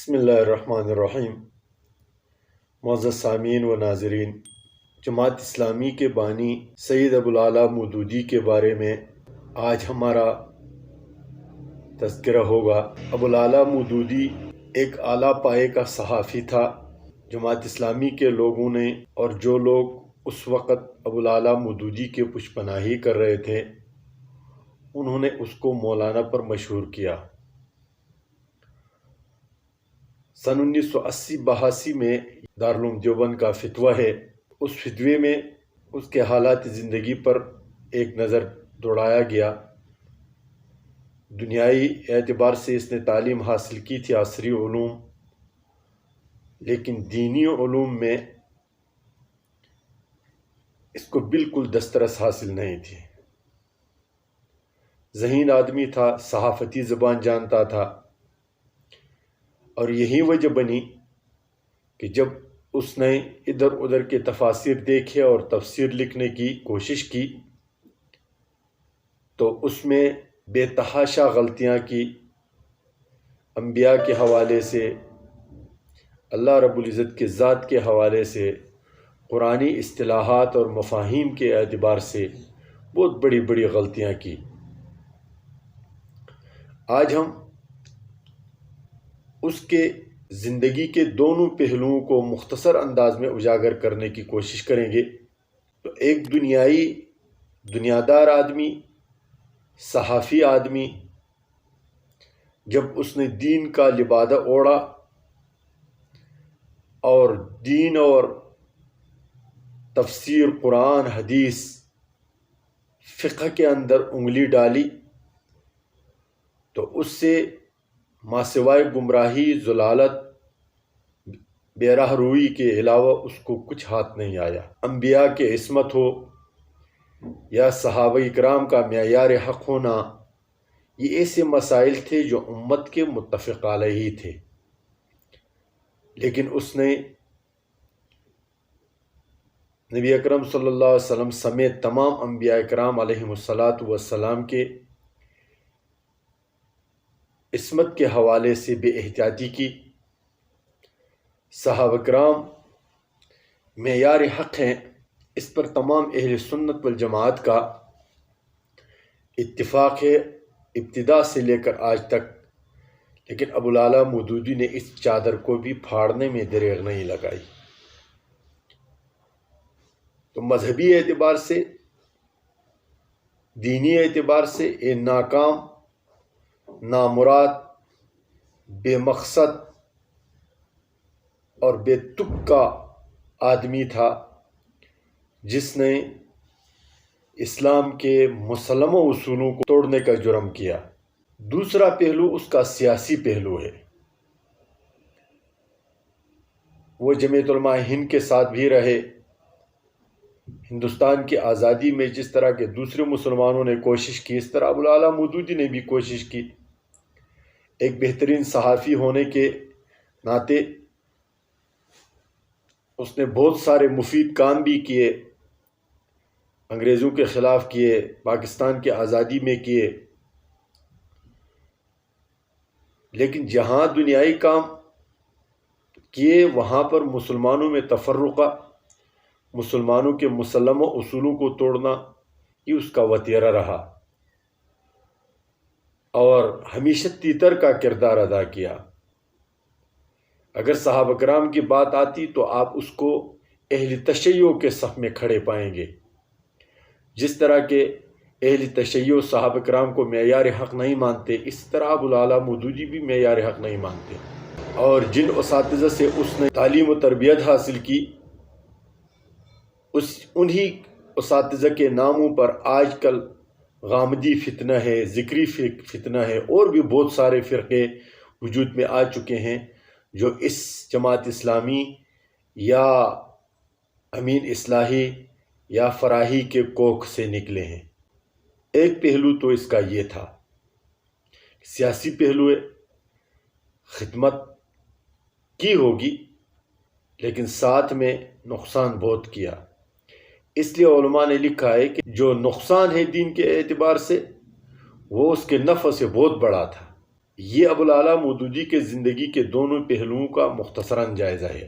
بسم اللہ الرحمن الرحیم۔ معزز سامعین و ناظرین، جماعت اسلامی کے بانی سید ابوالعلا مودودی کے بارے میں آج ہمارا تذکرہ ہوگا۔ ابوالعلا مودودی ایک اعلیٰ پائے کا صحافی تھا۔ جماعت اسلامی کے لوگوں نے اور جو لوگ اس وقت ابوالعلا مودودی کے پشت پناہی کر رہے تھے، انہوں نے اس کو مولانا پر مشہور کیا۔ سن 1980-82 میں دارالعلوم دیوبند کا فتویٰ ہے۔ اس فتوے میں اس کے حالات زندگی پر ایک نظر دوڑایا گیا۔ دنیائی اعتبار سے اس نے تعلیم حاصل کی تھی، عصری علوم، لیکن دینی علوم میں اس کو بالکل دسترس حاصل نہیں تھی۔ ذہین آدمی تھا، صحافتی زبان جانتا تھا، اور یہی وجہ بنی کہ جب اس نے ادھر ادھر کے تفاسیر دیکھے اور تفسیر لکھنے کی کوشش کی تو اس میں بے تحاشا غلطیاں کی، انبیاء کے حوالے سے، اللہ رب العزت کے ذات کے حوالے سے، قرآنی اصطلاحات اور مفاہیم کے اعتبار سے بہت بڑی بڑی غلطیاں کی۔ آج ہم اس کے زندگی کے دونوں پہلوؤں کو مختصر انداز میں اجاگر کرنے کی کوشش کریں گے۔ تو ایک دنیادار آدمی، صحافی آدمی، جب اس نے دین کا لبادہ اوڑھا اور دین اور تفسیر قرآن حدیث فقہ کے اندر انگلی ڈالی تو اس سے ماسوائے گمراہی، ضلالت، بے راہ روی کے علاوہ اس کو کچھ ہاتھ نہیں آیا۔ انبیاء کے عصمت ہو یا صحابہ کرام کا معیار حق ہونا، یہ ایسے مسائل تھے جو امت کے متفق علیہ تھے، لیکن اس نے نبی اکرم صلی اللہ علیہ وسلم سمیت تمام انبیاء کرام علیہم السلام کے عصمت کے حوالے سے بے احتیاطی کی۔ صحابہ کرام معیار حق ہیں، اس پر تمام اہل سنت والجماعت کا اتفاق ہے ابتدا سے لے کر آج تک، لیکن ابوالعلا مودودی نے اس چادر کو بھی پھاڑنے میں دریغ نہیں لگائی۔ تو مذہبی اعتبار سے، دینی اعتبار سے یہ ناکام، نامراد، بے مقصد اور بے تک کا آدمی تھا، جس نے اسلام کے مسلمہ اصولوں کو توڑنے کا جرم کیا۔ دوسرا پہلو اس کا سیاسی پہلو ہے۔ وہ جمعیت علماء ہند کے ساتھ بھی رہے۔ ہندوستان کی آزادی میں جس طرح کے دوسرے مسلمانوں نے کوشش کی، اس طرح ابوالعلا مودودی نے بھی کوشش کی۔ ایک بہترین صحافی ہونے کے ناطے اس نے بہت سارے مفید کام بھی کیے، انگریزوں کے خلاف کیے، پاکستان کی آزادی میں کیے، لیکن جہاں دنیائی کام کیے وہاں پر مسلمانوں میں تفرقہ، مسلمانوں کے مسلمہ اصولوں کو توڑنا، یہ اس کا وتیرہ رہا، اور ہمیشہ تیتر کا کردار ادا کیا۔ اگر صحابہ کرام کی بات آتی تو آپ اس کو اہل تشیع کے صف میں کھڑے پائیں گے۔ جس طرح کے اہل تشیع صحابہ کرام کو معیار حق نہیں مانتے، اس طرح ابوالعلا مودودی بھی معیار حق نہیں مانتے، اور جن اساتذہ سے اس نے تعلیم و تربیت حاصل کی، انہی اساتذہ کے ناموں پر آج کل غامدی فتنہ ہے، ذکری فتنہ ہے، اور بھی بہت سارے فرقے وجود میں آ چکے ہیں جو اس جماعت اسلامی یا امین اصلاحی یا فراہی کے کوکھ سے نکلے ہیں۔ ایک پہلو تو اس کا یہ تھا، سیاسی پہلو ہے، خدمت کی ہوگی لیکن ساتھ میں نقصان بہت کیا۔ اس لیے علماء نے لکھا ہے کہ جو نقصان ہے دین کے اعتبار سے، وہ اس کے نفع سے بہت بڑا تھا۔ یہ ابوالعلا مودودی کے زندگی کے دونوں پہلوؤں کا مختصراً جائزہ ہے۔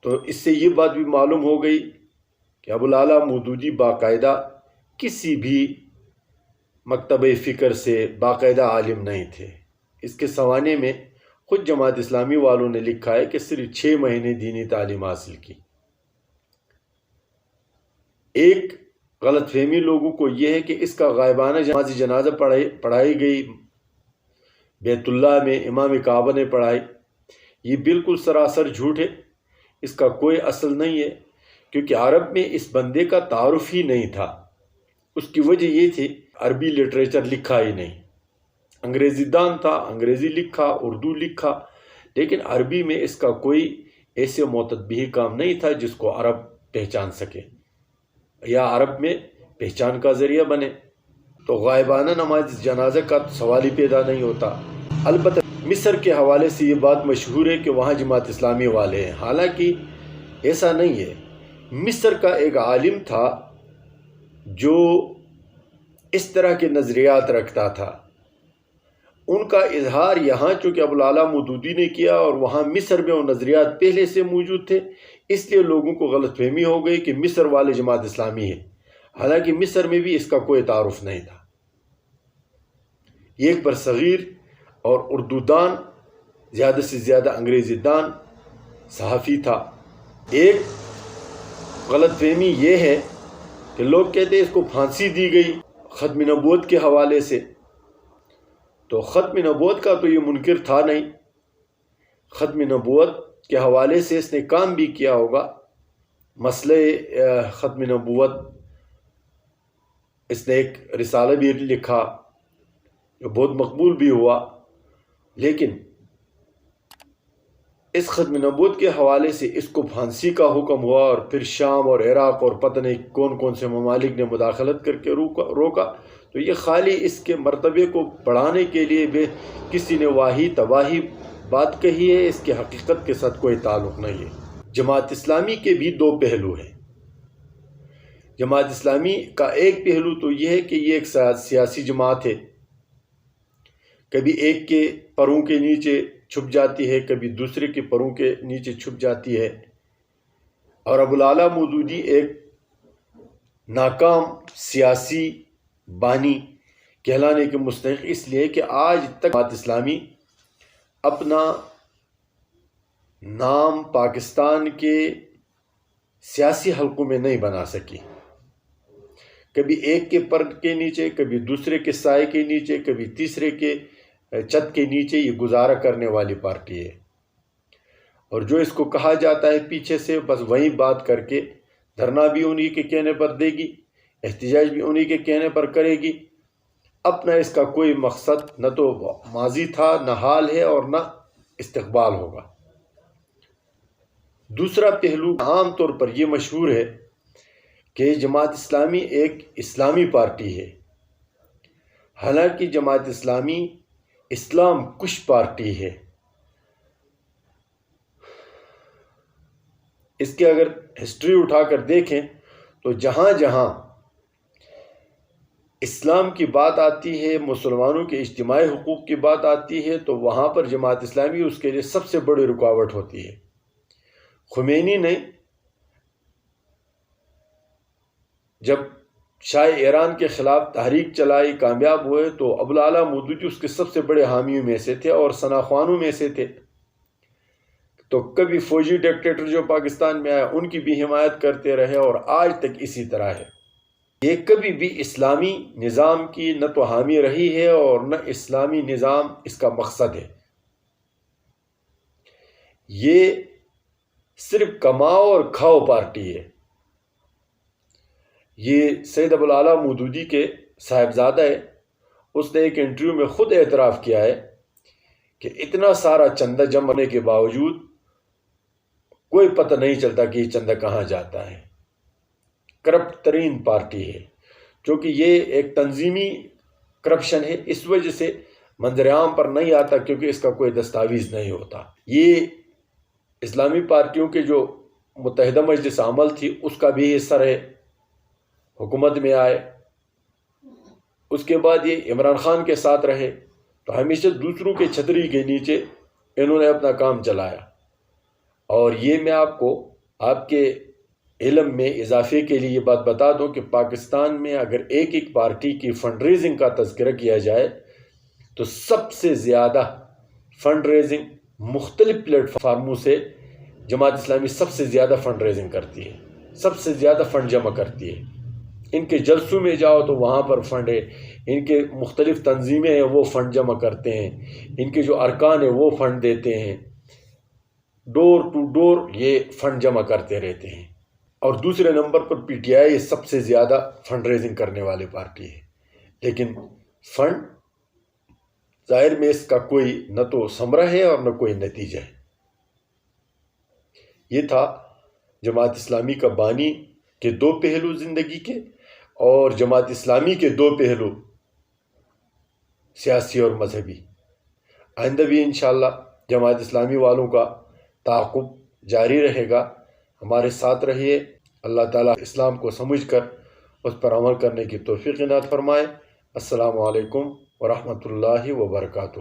تو اس سے یہ بات بھی معلوم ہو گئی کہ ابوالعلا مودودی باقاعدہ کسی بھی مکتبہ فکر سے باقاعدہ عالم نہیں تھے۔ اس کے سوانے میں خود جماعت اسلامی والوں نے لکھا ہے کہ صرف 6 مہینے دینی تعلیم حاصل کی۔ ایک غلط فہمی لوگوں کو یہ ہے کہ اس کا غائبانہ جنازہ پڑھائی گئی، بیت اللہ میں امام کعبہ نے پڑھائی۔ یہ بالکل سراسر جھوٹ ہے، اس کا کوئی اصل نہیں ہے، کیونکہ عرب میں اس بندے کا تعارف ہی نہیں تھا۔ اس کی وجہ یہ تھی عربی لٹریچر لکھا ہی نہیں، انگریزی دان تھا، انگریزی لکھا، اردو لکھا، لیکن عربی میں اس کا کوئی ایسے معتبی کام نہیں تھا جس کو عرب پہچان سکے یا عرب میں پہچان کا ذریعہ بنے۔ تو غائبانہ نماز جنازہ کا سوال ہی پیدا نہیں ہوتا۔ البتہ مصر کے حوالے سے یہ بات مشہور ہے کہ وہاں جماعت اسلامی والے ہیں، حالانکہ ایسا نہیں ہے۔ مصر کا ایک عالم تھا جو اس طرح کے نظریات رکھتا تھا، ان کا اظہار یہاں چونکہ ابوالعلا مودودی نے کیا اور وہاں مصر میں وہ نظریات پہلے سے موجود تھے، اس لیے لوگوں کو غلط فہمی ہو گئی کہ مصر والے جماعت اسلامی ہے، حالانکہ مصر میں بھی اس کا کوئی تعارف نہیں تھا۔ ایک برصغیر اور اردو دان، زیادہ سے زیادہ انگریزی دان صحافی تھا۔ ایک غلط فہمی یہ ہے کہ لوگ کہتے ہیں اس کو پھانسی دی گئی ختم نبوت کے حوالے سے، تو ختم نبوت کا تو یہ منکر تھا نہیں، ختم نبوت کے حوالے سے اس نے کام بھی کیا ہوگا۔ مسئلہ ختم نبوت اس نے ایک رسالہ بھی لکھا جو بہت مقبول بھی ہوا، لیکن اس ختم نبوت کے حوالے سے اس کو پھانسی کا حکم ہوا اور پھر شام اور عراق اور پتہ نہیں کون کون سے ممالک نے مداخلت کر کے روکا۔ تو یہ خالی اس کے مرتبے کو بڑھانے کے لیے بھی کسی نے واہی تباہی بات کہی ہے، اس کی حقیقت کے ساتھ کوئی تعلق نہیں ہے۔ جماعت اسلامی کے بھی 2 پہلو ہیں۔ جماعت اسلامی کا ایک پہلو تو یہ ہے کہ یہ ایک سیاسی جماعت ہے، کبھی ایک کے پروں کے نیچے چھپ جاتی ہے، کبھی دوسرے کے پروں کے نیچے چھپ جاتی ہے، اور ابوالعلا مودودی ایک ناکام سیاسی بانی کہلانے کے مستحق اس لیے کہ آج تک جماعت اسلامی اپنا نام پاکستان کے سیاسی حلقوں میں نہیں بنا سکی۔ کبھی ایک کے پر کے نیچے، کبھی دوسرے کے سائے کے نیچے، کبھی تیسرے کے چھت کے نیچے یہ گزارا کرنے والی پارٹی ہے، اور جو اس کو کہا جاتا ہے پیچھے سے بس وہی بات کر کے دھرنا بھی انہی کے کہنے پر دے گی، احتجاج بھی انہی کے کہنے پر کرے گی۔ اپنا اس کا کوئی مقصد نہ تو ماضی تھا، نہ حال ہے، اور نہ استقبال ہوگا۔ دوسرا پہلو عام طور پر یہ مشہور ہے کہ جماعت اسلامی ایک اسلامی پارٹی ہے، حالانکہ جماعت اسلامی اسلام کش پارٹی ہے۔ اس کے اگر ہسٹری اٹھا کر دیکھیں تو جہاں جہاں اسلام کی بات آتی ہے، مسلمانوں کے اجتماعی حقوق کی بات آتی ہے، تو وہاں پر جماعت اسلامی اس کے لیے سب سے بڑی رکاوٹ ہوتی ہے۔ خمینی نے جب شاہ ایران کے خلاف تحریک چلائی، کامیاب ہوئے، تو ابوالعلا مودودی اس کے سب سے بڑے حامیوں میں سے تھے اور ثناخوانوں میں سے تھے۔ تو کبھی فوجی ڈکٹیٹر جو پاکستان میں آئے ان کی بھی حمایت کرتے رہے، اور آج تک اسی طرح ہے۔ یہ کبھی بھی اسلامی نظام کی نہ تو حامی رہی ہے اور نہ اسلامی نظام اس کا مقصد ہے۔ یہ صرف کماؤ اور کھاؤ پارٹی ہے۔ یہ سید ابوالعلا مودودی کے صاحبزادہ ہے، اس نے ایک انٹرویو میں خود اعتراف کیا ہے کہ اتنا سارا چندہ جمع ہونے کے باوجود کوئی پتہ نہیں چلتا کہ یہ چندہ کہاں جاتا ہے۔ کرپٹ ترین پارٹی ہے، چونکہ یہ ایک تنظیمی کرپشن ہے، اس وجہ سے منظر عام پر نہیں آتا کیونکہ اس کا کوئی دستاویز نہیں ہوتا۔ یہ اسلامی پارٹیوں کے جو متحدہ مجلس عمل تھی اس کا بھی حصہ رہے، حکومت میں آئے، اس کے بعد یہ عمران خان کے ساتھ رہے، تو ہمیشہ دوسروں کے چھتری کے نیچے انہوں نے اپنا کام چلایا. اور یہ میں آپ کو آپ کے علم میں اضافے کے لیے یہ بات بتا دوں کہ پاکستان میں اگر ایک پارٹی کی فنڈ ریزنگ کا تذکرہ کیا جائے تو سب سے زیادہ فنڈ ریزنگ مختلف پلیٹ فارموں سے جماعت اسلامی سب سے زیادہ فنڈ ریزنگ کرتی ہے، سب سے زیادہ فنڈ جمع کرتی ہے. ان کے جلسوں میں جاؤ تو وہاں پر فنڈ ہے، ان کے مختلف تنظیمیں ہیں وہ فنڈ جمع کرتے ہیں، ان کے جو ارکان ہیں وہ فنڈ دیتے ہیں، ڈور ٹو ڈور یہ فنڈ جمع کرتے رہتے ہیں. اور دوسرے number per P T I سب سے زیادہ فنڈ ریزنگ کرنے والی پارٹی ہے. لیکن فنڈ ظاہر میں اس کا کوئی نہ تو ثمرہ ہے اور نہ کوئی نتیجہ ہے. یہ تھا جماعت اسلامی کا بانی کے دو پہلو زندگی کے، اور جماعت اسلامی کے دو پہلو سیاسی اور مذہبی. آئندہ بھی انشاءاللہ جماعت اسلامی والوں کا تعاقب جاری رہے گا. ہمارے ساتھ رہیے. اللہ تعالیٰ اسلام کو سمجھ کر اس پر عمل کرنے کی توفیق عنایت فرمائے. السلام علیکم ورحمۃ اللہ وبرکاتہ.